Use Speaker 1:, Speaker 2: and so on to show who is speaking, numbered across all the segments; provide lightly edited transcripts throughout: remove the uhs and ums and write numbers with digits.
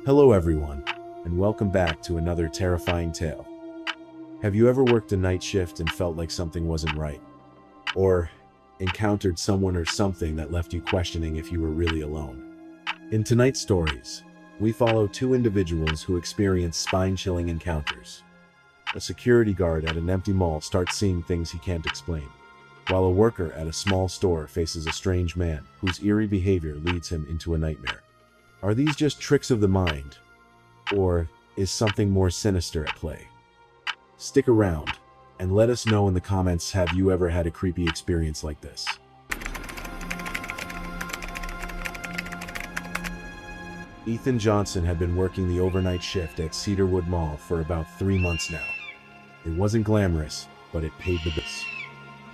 Speaker 1: Hello everyone, and welcome back to another terrifying tale. Have you ever worked a night shift and felt like something wasn't right? Or encountered someone or something that left you questioning if you were really alone? In tonight's stories, we follow two individuals who experience spine-chilling encounters. A security guard at an empty mall starts seeing things he can't explain, while a worker at a small store faces a strange man whose eerie behavior leads him into a nightmare. Are these just tricks of the mind, or is something more sinister at play? Stick around, and let us know in the comments, have you ever had a creepy experience like this? Ethan Johnson had been working the overnight shift at Cedarwood Mall for about 3 months now. It wasn't glamorous, but it paid the bills.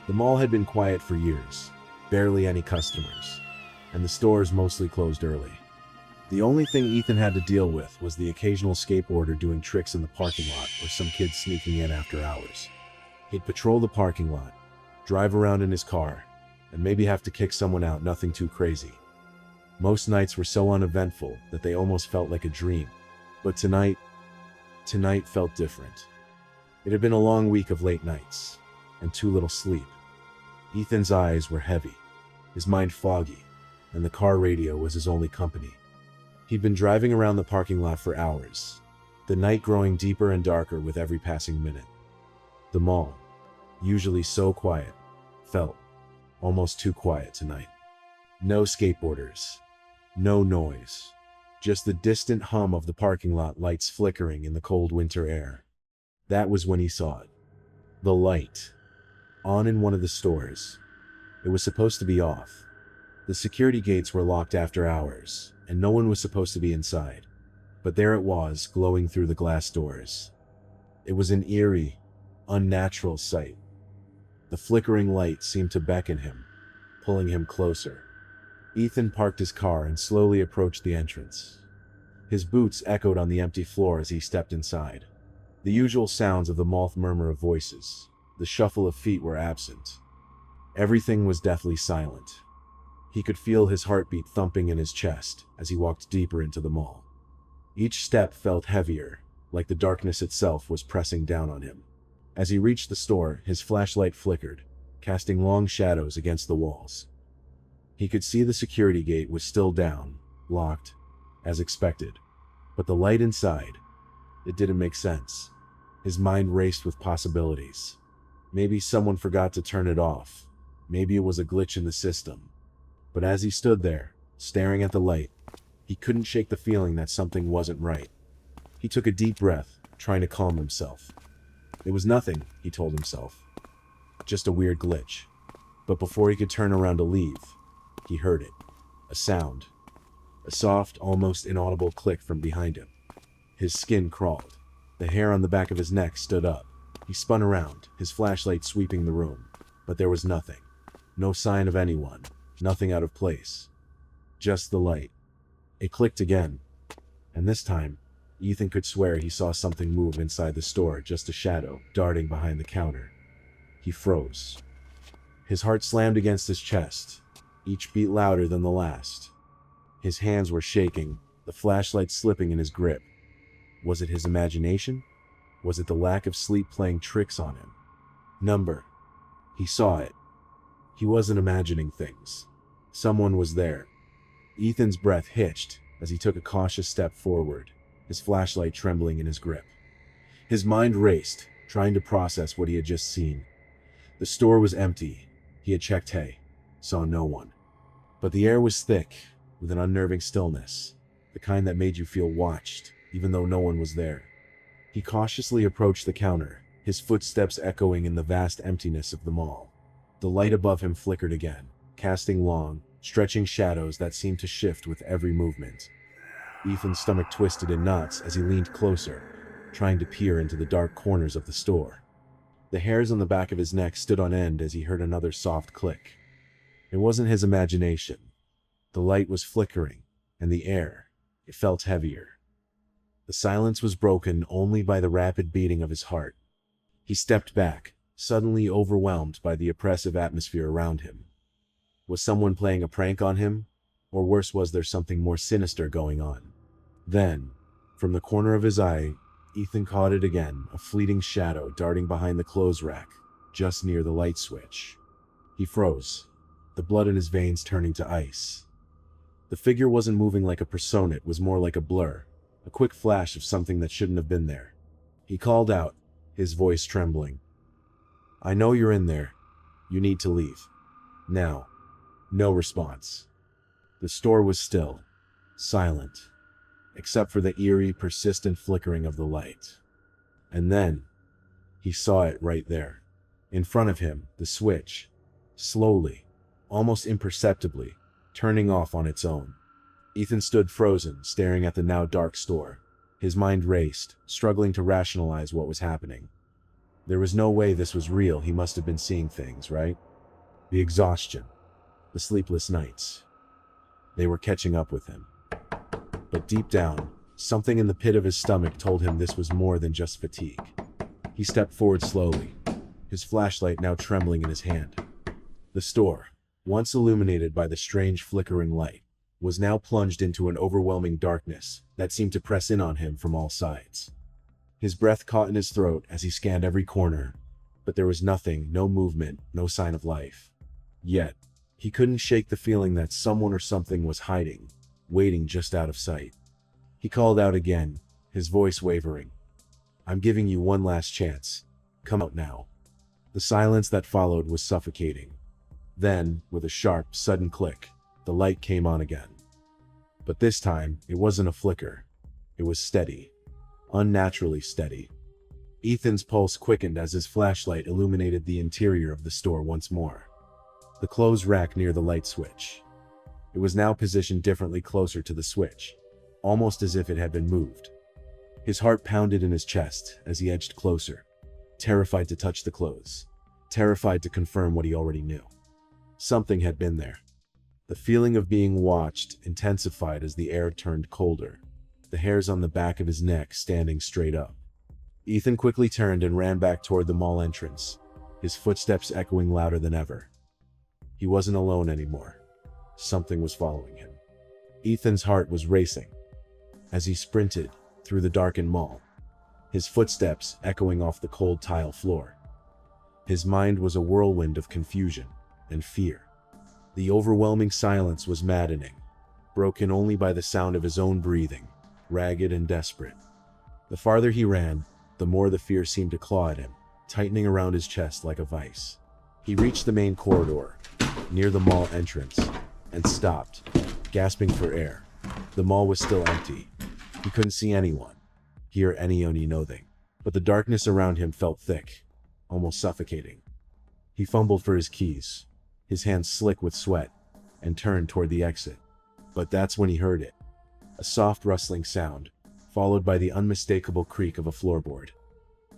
Speaker 1: The mall had been quiet for years, barely any customers, and the stores mostly closed early. The only thing Ethan had to deal with was the occasional skateboarder doing tricks in the parking lot or some kids sneaking in after hours. He'd patrol the parking lot, drive around in his car, and maybe have to kick someone out, nothing too crazy. Most nights were so uneventful that they almost felt like a dream. But tonight felt different. It had been a long week of late nights, and too little sleep. Ethan's eyes were heavy, his mind foggy, and the car radio was his only company. He'd been driving around the parking lot for hours, the night growing deeper and darker with every passing minute. The mall, usually so quiet, felt almost too quiet tonight. No skateboarders, no noise, just the distant hum of the parking lot lights flickering in the cold winter air. That was when he saw it. The light, on in one of the stores. It was supposed to be off. The security gates were locked after hours, and no one was supposed to be inside. But there it was, glowing through the glass doors. It was an eerie, unnatural sight. The flickering light seemed to beckon him, pulling him closer. Ethan parked his car and slowly approached the entrance. His boots echoed on the empty floor as he stepped inside. The usual sounds of the mall murmur of voices, the shuffle of feet were absent. Everything was deathly silent. He could feel his heartbeat thumping in his chest as he walked deeper into the mall. Each step felt heavier, like the darkness itself was pressing down on him. As he reached the store, his flashlight flickered, casting long shadows against the walls. He could see the security gate was still down, locked, as expected. But the light inside, it didn't make sense. His mind raced with possibilities. Maybe someone forgot to turn it off. Maybe it was a glitch in the system. But as he stood there, staring at the light, he couldn't shake the feeling that something wasn't right. He took a deep breath, trying to calm himself. It was nothing, he told himself. Just a weird glitch. But before he could turn around to leave, he heard it. A sound. A soft, almost inaudible click from behind him. His skin crawled. The hair on the back of his neck stood up. He spun around, his flashlight sweeping the room. But there was nothing. No sign of anyone. Nothing out of place. Just the light. It clicked again. And this time, Ethan could swear he saw something move inside the store, just a shadow darting behind the counter. He froze. His heart slammed against his chest, each beat louder than the last. His hands were shaking, the flashlight slipping in his grip. Was it his imagination? Was it the lack of sleep playing tricks on him? Number. He saw it. He wasn't imagining things. Someone was there. Ethan's breath hitched as he took a cautious step forward, his flashlight trembling in his grip. His mind raced, trying to process what he had just seen. The store was empty. He had checked hay, saw no one. But the air was thick, with an unnerving stillness, the kind that made you feel watched, even though no one was there. He cautiously approached the counter, his footsteps echoing in the vast emptiness of the mall. The light above him flickered again, casting long, stretching shadows that seemed to shift with every movement. Ethan's stomach twisted in knots as he leaned closer, trying to peer into the dark corners of the store. The hairs on the back of his neck stood on end as he heard another soft click. It wasn't his imagination. The light was flickering, and the air, it felt heavier. The silence was broken only by the rapid beating of his heart. He stepped back, suddenly overwhelmed by the oppressive atmosphere around him. Was someone playing a prank on him? Or worse, was there something more sinister going on? Then, From the corner of his eye, Ethan caught it again, a fleeting shadow darting behind the clothes rack, just near the light switch. He froze, the blood in his veins turning to ice. The figure wasn't moving like a persona, it was more like a blur, a quick flash of something that shouldn't have been there. He called out, his voice trembling. "I know you're in there. You need to leave. Now." No response. The store was still, silent, except for the eerie, persistent flickering of the light. And then, he saw it right there. In front of him, the switch, slowly, almost imperceptibly, turning off on its own. Ethan stood frozen, staring at the now dark store. His mind raced, struggling to rationalize what was happening. There was no way this was real. He must have been seeing things, right? The exhaustion, the sleepless nights. They were catching up with him. But deep down, something in the pit of his stomach told him this was more than just fatigue. He stepped forward slowly, his flashlight now trembling in his hand. The store, once illuminated by the strange flickering light, was now plunged into an overwhelming darkness that seemed to press in on him from all sides. His breath caught in his throat as he scanned every corner, but there was nothing, no movement, no sign of life. Yet, he couldn't shake the feeling that someone or something was hiding, waiting just out of sight. He called out again, his voice wavering. "I'm giving you one last chance. Come out now." The silence that followed was suffocating. Then, with a sharp, sudden click, the light came on again. But this time, it wasn't a flicker. It was steady. Unnaturally steady. Ethan's pulse quickened as his flashlight illuminated the interior of the store once more. The clothes rack near the light switch. It was now positioned differently closer to the switch, almost as if it had been moved. His heart pounded in his chest as he edged closer, terrified to touch the clothes, terrified to confirm what he already knew. Something had been there. The feeling of being watched intensified as the air turned colder, the hairs on the back of his neck standing straight up. Ethan quickly turned and ran back toward the mall entrance, his footsteps echoing louder than ever. He wasn't alone anymore. Something was following him. Ethan's heart was racing as he sprinted through the darkened mall, his footsteps echoing off the cold tile floor. His mind was a whirlwind of confusion and fear. The overwhelming silence was maddening, broken only by the sound of his own breathing, ragged and desperate. The farther he ran, the more the fear seemed to claw at him, tightening around his chest like a vice. He reached the main corridor, near the mall entrance, and stopped, gasping for air. The mall was still empty. He couldn't see anyone, hear any nothing, but the darkness around him felt thick, almost suffocating. He fumbled for his keys, his hands slick with sweat, and turned toward the exit. But that's when he heard it. A soft rustling sound, followed by the unmistakable creak of a floorboard.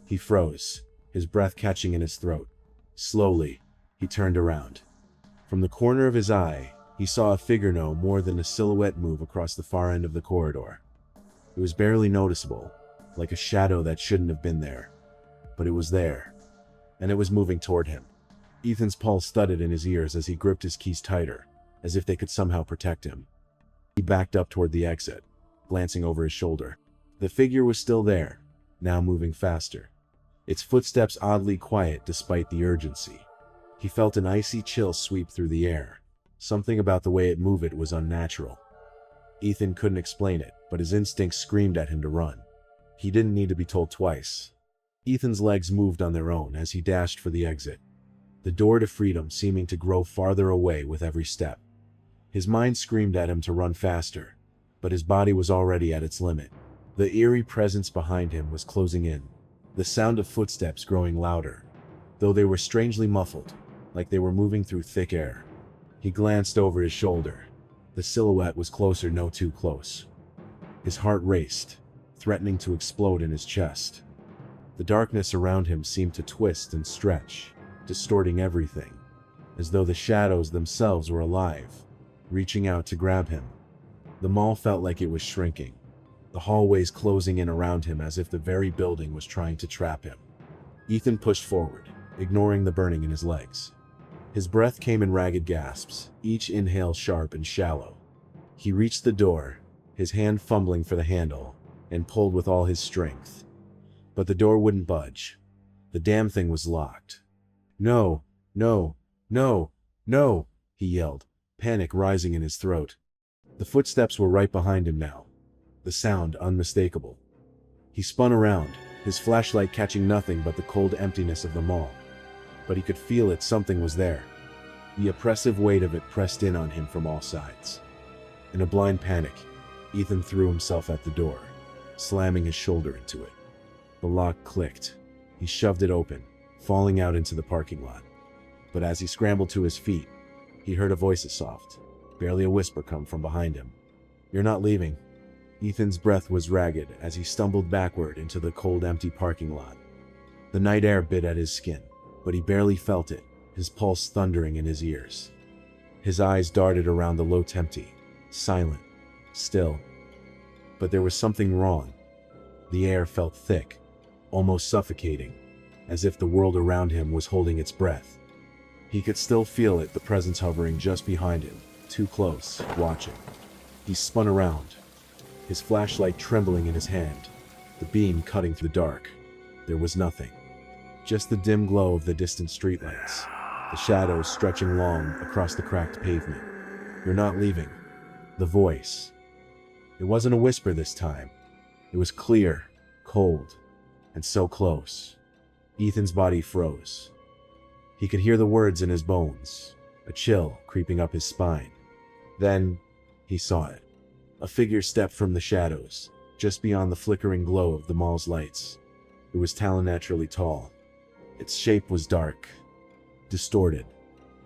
Speaker 1: He froze, his breath catching in his throat. Slowly, he turned around. From the corner of his eye, he saw a figure no more than a silhouette move across the far end of the corridor. It was barely noticeable, like a shadow that shouldn't have been there. But it was there, and it was moving toward him. Ethan's pulse thudded in his ears as he gripped his keys tighter, as if they could somehow protect him. He backed up toward the exit, glancing over his shoulder. The figure was still there, now moving faster, its footsteps oddly quiet despite the urgency. He felt an icy chill sweep through the air. Something about the way it moved was unnatural. Ethan couldn't explain it, but his instincts screamed at him to run. He didn't need to be told twice. Ethan's legs moved on their own as he dashed for the exit, the door to freedom seeming to grow farther away with every step. His mind screamed at him to run faster, but his body was already at its limit. The eerie presence behind him was closing in, the sound of footsteps growing louder, though they were strangely muffled, like they were moving through thick air. He glanced over his shoulder. The silhouette was closer, no too close. His heart raced, threatening to explode in his chest. The darkness around him seemed to twist and stretch, distorting everything, as though the shadows themselves were alive, reaching out to grab him. The mall felt like it was shrinking, the hallways closing in around him as if the very building was trying to trap him. Ethan pushed forward, ignoring the burning in his legs. His breath came in ragged gasps, each inhale sharp and shallow. He reached the door, his hand fumbling for the handle, and pulled with all his strength. But the door wouldn't budge. The damn thing was locked. No, no, no, no, he yelled, panic rising in his throat. The footsteps were right behind him now, the sound unmistakable. He spun around, his flashlight catching nothing but the cold emptiness of the mall. But he could feel it, something was there. The oppressive weight of it pressed in on him from all sides. In a blind panic, Ethan threw himself at the door, slamming his shoulder into it. The lock clicked. He shoved it open, falling out into the parking lot. But as he scrambled to his feet, he heard a voice soft, barely a whisper, come from behind him. "You're not leaving." Ethan's breath was ragged as he stumbled backward into the cold, empty parking lot. The night air bit at his skin, but he barely felt it, his pulse thundering in his ears. His eyes darted around the low, empty, silent, still. But there was something wrong. The air felt thick, almost suffocating, as if the world around him was holding its breath. He could still feel it, the presence hovering just behind him, too close, watching. He spun around, his flashlight trembling in his hand, the beam cutting through the dark. There was nothing. Just the dim glow of the distant streetlights, the shadows stretching long across the cracked pavement. "You're not leaving." The voice. It wasn't a whisper this time. It was clear, cold, and so close. Ethan's body froze. He could hear the words in his bones, a chill creeping up his spine. Then, he saw it. A figure stepped from the shadows, just beyond the flickering glow of the mall's lights. It was naturally tall. Its shape was dark, distorted,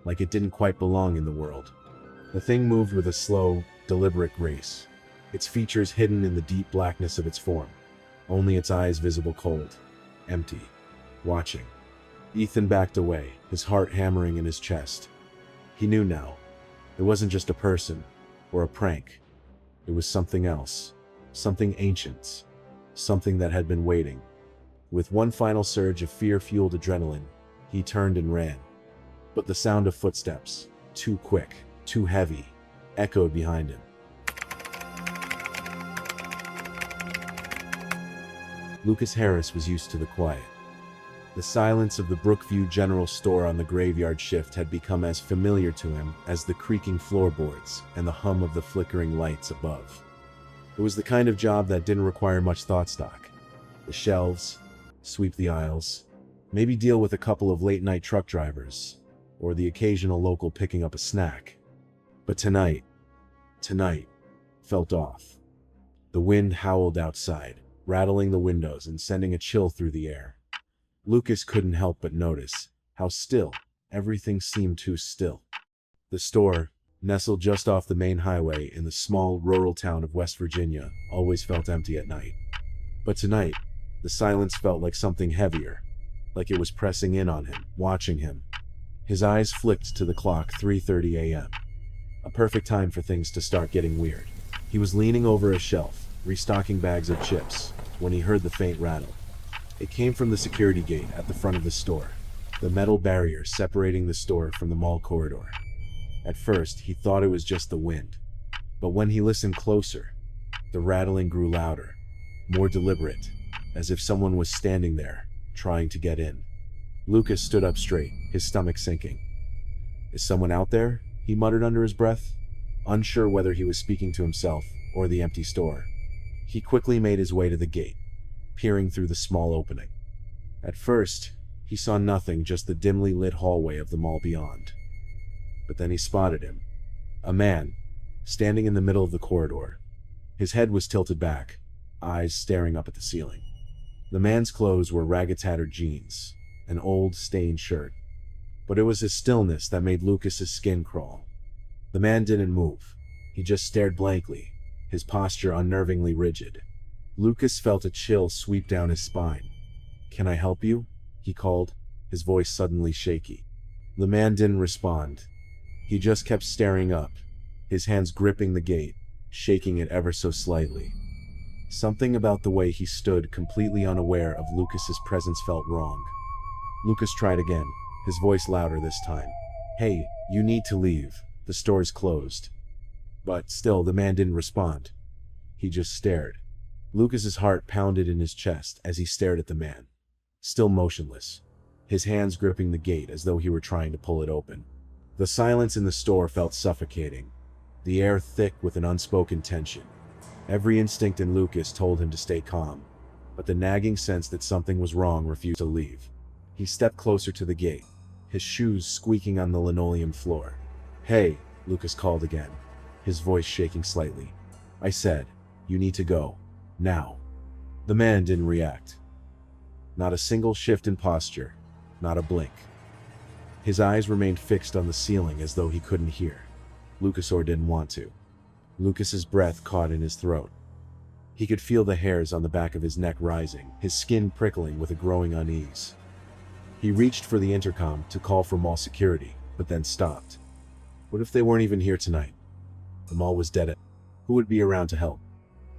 Speaker 1: like it didn't quite belong in the world. The thing moved with a slow, deliberate grace, its features hidden in the deep blackness of its form, only its eyes visible, cold, empty, watching. Ethan backed away, his heart hammering in his chest. He knew now. It wasn't just a person, or a prank. It was something else, something ancient, something that had been waiting. With one final surge of fear-fueled adrenaline, he turned and ran. But the sound of footsteps, too quick, too heavy, echoed behind him. Lucas Harris was used to the quiet. The silence of the Brookview General Store on the graveyard shift had become as familiar to him as the creaking floorboards and the hum of the flickering lights above. It was the kind of job that didn't require much thought stock. The shelves, sweep the aisles, maybe deal with a couple of late-night truck drivers, or the occasional local picking up a snack. But tonight felt off. The wind howled outside, rattling the windows and sending a chill through the air. Lucas couldn't help but notice how still everything seemed, too still. The store, nestled just off the main highway in the small rural town of West Virginia, always felt empty at night. But tonight, the silence felt like something heavier, like it was pressing in on him, watching him. His eyes flicked to the clock, 3:30 a.m. A perfect time for things to start getting weird. He was leaning over a shelf, restocking bags of chips, when he heard the faint rattle. It came from the security gate at the front of the store, the metal barrier separating the store from the mall corridor. At first, he thought it was just the wind, but when he listened closer, the rattling grew louder, more deliberate, as if someone was standing there, trying to get in. Lucas stood up straight, his stomach sinking. "Is someone out there?" he muttered under his breath, unsure whether he was speaking to himself or the empty store. He quickly made his way to the gate, peering through the small opening. At first, he saw nothing, just the dimly lit hallway of the mall beyond. But then he spotted him. A man, standing in the middle of the corridor. His head was tilted back, eyes staring up at the ceiling. The man's clothes were ragged, tattered jeans, an old, stained shirt. But it was his stillness that made Lucas's skin crawl. The man didn't move. He just stared blankly, his posture unnervingly rigid. Lucas felt a chill sweep down his spine. "Can I help you?" he called, his voice suddenly shaky. The man didn't respond. He just kept staring up, his hands gripping the gate, shaking it ever so slightly. Something about the way he stood, completely unaware of Lucas's presence, felt wrong. Lucas tried again, his voice louder this time. "Hey, you need to leave. The store's closed." But still, the man didn't respond. He just stared. Lucas's heart pounded in his chest as he stared at the man, still motionless, his hands gripping the gate as though he were trying to pull it open. The silence in the store felt suffocating, the air thick with an unspoken tension. Every instinct in Lucas told him to stay calm, but the nagging sense that something was wrong refused to leave. He stepped closer to the gate, his shoes squeaking on the linoleum floor. "Hey," Lucas called again, his voice shaking slightly. "I said, you need to go. Now." The man didn't react. Not a single shift in posture, not a blink. His eyes remained fixed on the ceiling as though he couldn't hear. Lucas or didn't want to. Lucas's breath caught in his throat. He could feel the hairs on the back of his neck rising, his skin prickling with a growing unease. He reached for the intercom to call for mall security, but then stopped. What if they weren't even here tonight? The mall was dead. Who would be around to help?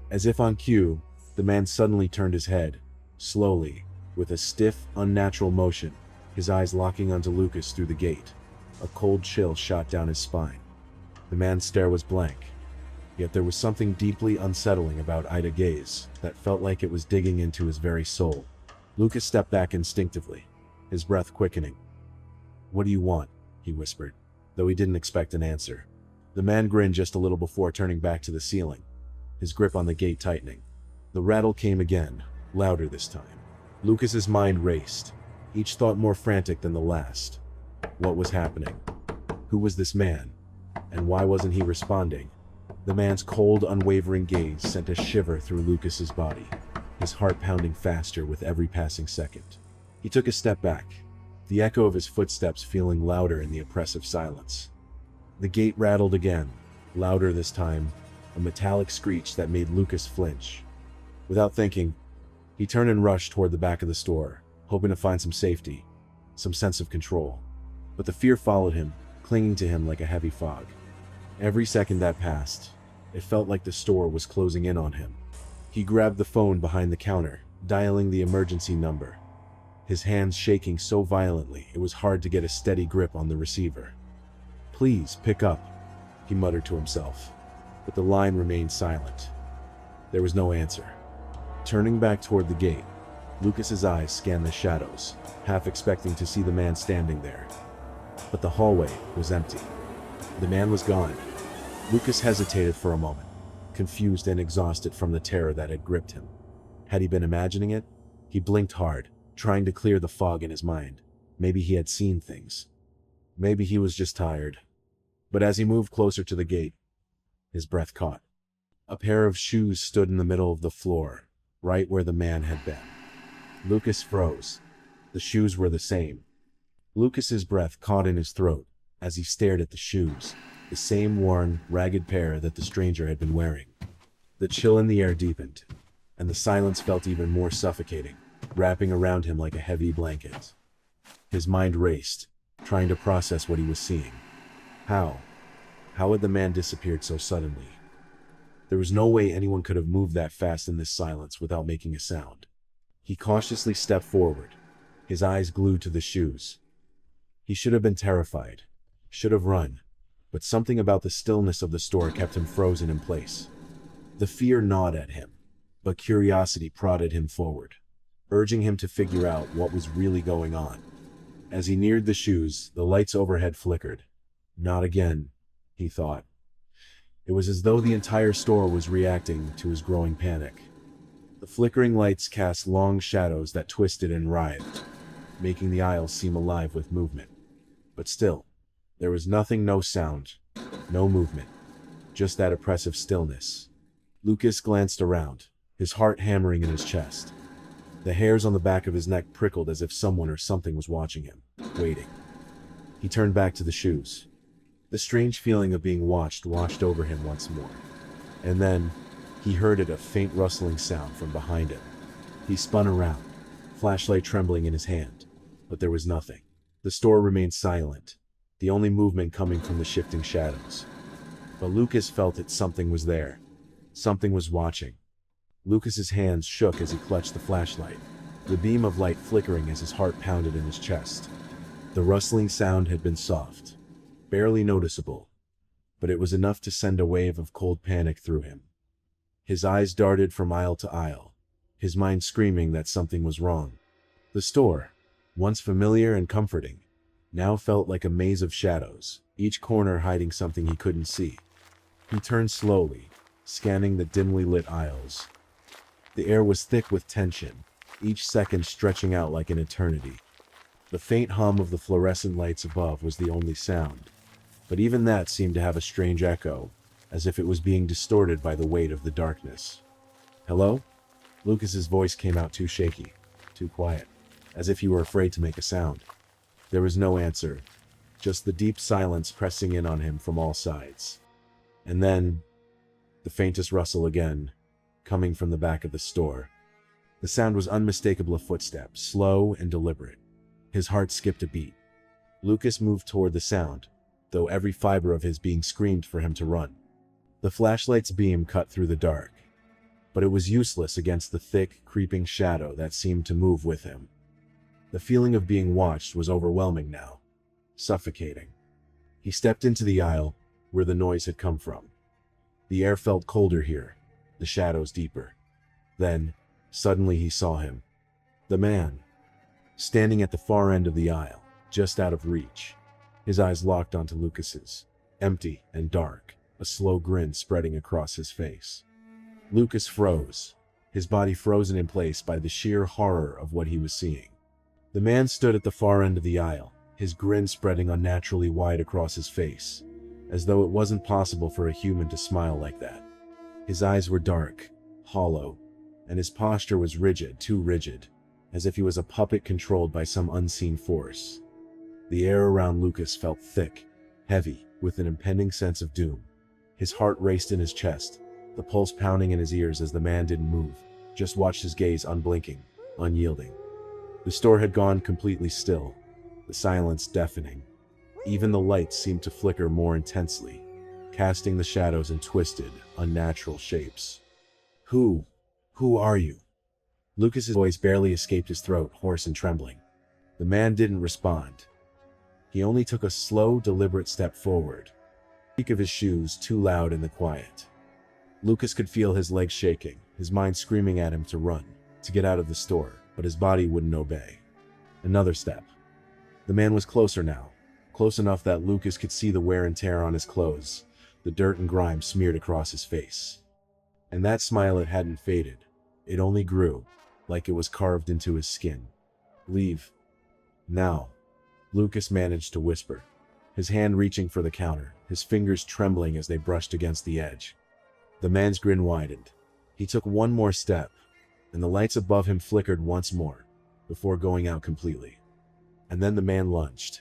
Speaker 1: As if on cue, the man suddenly turned his head, slowly, with a stiff, unnatural motion, his eyes locking onto Lucas through the gate. A cold chill shot down his spine. The man's stare was blank, yet there was something deeply unsettling about Ida's gaze that felt like it was digging into his very soul. Lucas stepped back instinctively, his breath quickening. "What do you want?" he whispered, though he didn't expect an answer. The man grinned just a little before turning back to the ceiling, his grip on the gate tightening. The rattle came again, louder this time. Lucas's mind raced, each thought more frantic than the last. What was happening? Who was this man? And why wasn't he responding? The man's cold, unwavering gaze sent a shiver through Lucas's body, his heart pounding faster with every passing second. He took a step back, the echo of his footsteps feeling louder in the oppressive silence. The gate rattled again, louder this time, a metallic screech that made Lucas flinch. Without thinking, he turned and rushed toward the back of the store, hoping to find some safety, some sense of control. But the fear followed him, clinging to him like a heavy fog. Every second that passed, it felt like the store was closing in on him. He grabbed the phone behind the counter, dialing the emergency number, his hands shaking so violently it was hard to get a steady grip on the receiver. "Please, pick up," he muttered to himself, but the line remained silent. There was no answer. Turning back toward the gate, Lucas's eyes scanned the shadows, half expecting to see the man standing there. But the hallway was empty. The man was gone. Lucas hesitated for a moment, confused and exhausted from the terror that had gripped him. Had he been imagining it? He blinked hard, trying to clear the fog in his mind. Maybe he had seen things. Maybe he was just tired. But as he moved closer to the gate, his breath caught. A pair of shoes stood in the middle of the floor, right where the man had been. Lucas froze. The shoes were the same. Lucas's breath caught in his throat as he stared at the shoes, the same worn, ragged pair that the stranger had been wearing. The chill in the air deepened, and the silence felt even more suffocating, wrapping around him like a heavy blanket. His mind raced, trying to process what he was seeing. How had the man disappeared so suddenly? There was no way anyone could have moved that fast in this silence without making a sound. He cautiously stepped forward, his eyes glued to the shoes. He should have been terrified, should have run, but something about the stillness of the store kept him frozen in place. The fear gnawed at him, but curiosity prodded him forward, urging him to figure out what was really going on. As he neared the shoes, the lights overhead flickered. Not again, he thought. It was as though the entire store was reacting to his growing panic. The flickering lights cast long shadows that twisted and writhed, making the aisles seem alive with movement. But still, there was nothing, no sound, no movement, just that oppressive stillness. Lucas glanced around, his heart hammering in his chest. The hairs on the back of his neck prickled as if someone or something was watching him, waiting. He turned back to the shoes. The strange feeling of being watched washed over him once more. And then, he heard a faint rustling sound from behind him. He spun around, flashlight trembling in his hand, but there was nothing. The store remained silent, the only movement coming from the shifting shadows. But Lucas felt that something was there. Something was watching. Lucas's hands shook as he clutched the flashlight, the beam of light flickering as his heart pounded in his chest. The rustling sound had been soft, barely noticeable, but it was enough to send a wave of cold panic through him. His eyes darted from aisle to aisle, his mind screaming that something was wrong. The store, once familiar and comforting, now felt like a maze of shadows, each corner hiding something he couldn't see. He turned slowly, scanning the dimly lit aisles. The air was thick with tension, each second stretching out like an eternity. The faint hum of the fluorescent lights above was the only sound, but even that seemed to have a strange echo, as if it was being distorted by the weight of the darkness. "Hello?" Lucas's voice came out too shaky, too quiet, as if he were afraid to make a sound. There was no answer, just the deep silence pressing in on him from all sides. And then, the faintest rustle again, coming from the back of the store. The sound was unmistakable, a footstep, slow and deliberate. His heart skipped a beat. Lucas moved toward the sound, though every fiber of his being screamed for him to run. The flashlight's beam cut through the dark, but it was useless against the thick, creeping shadow that seemed to move with him. The feeling of being watched was overwhelming now, suffocating. He stepped into the aisle, where the noise had come from. The air felt colder here, the shadows deeper. Then, suddenly he saw him. The man, standing at the far end of the aisle, just out of reach. His eyes locked onto Lucas's, empty and dark, a slow grin spreading across his face. Lucas froze, his body frozen in place by the sheer horror of what he was seeing. The man stood at the far end of the aisle, his grin spreading unnaturally wide across his face, as though it wasn't possible for a human to smile like that. His eyes were dark, hollow, and his posture was rigid, too rigid, as if he was a puppet controlled by some unseen force. The air around Lucas felt thick, heavy, with an impending sense of doom. His heart raced in his chest, the pulse pounding in his ears as the man didn't move, just watched his gaze unblinking, unyielding. The store had gone completely still, the silence deafening. Even the lights seemed to flicker more intensely, casting the shadows in twisted, unnatural shapes. Who are you?" Lucas's voice barely escaped his throat, hoarse and trembling. The man didn't respond. He only took a slow, deliberate step forward, the creak of his shoes too loud in the quiet. Lucas could feel his legs shaking, his mind screaming at him to run, to get out of the store, but his body wouldn't obey. Another step. The man was closer now, close enough that Lucas could see the wear and tear on his clothes, the dirt and grime smeared across his face. And that smile, it hadn't faded. It only grew, like it was carved into his skin. "Leave. Now," Lucas managed to whisper, his hand reaching for the counter, his fingers trembling as they brushed against the edge. The man's grin widened. He took one more step, and the lights above him flickered once more, before going out completely. And then the man lunged.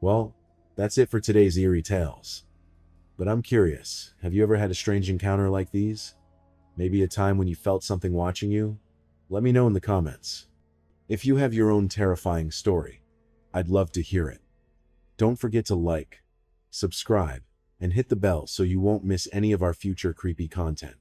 Speaker 1: Well, that's it for today's eerie tales. But I'm curious, have you ever had a strange encounter like these? Maybe a time when you felt something watching you? Let me know in the comments. If you have your own terrifying story, I'd love to hear it. Don't forget to like, subscribe, and hit the bell so you won't miss any of our future creepy content.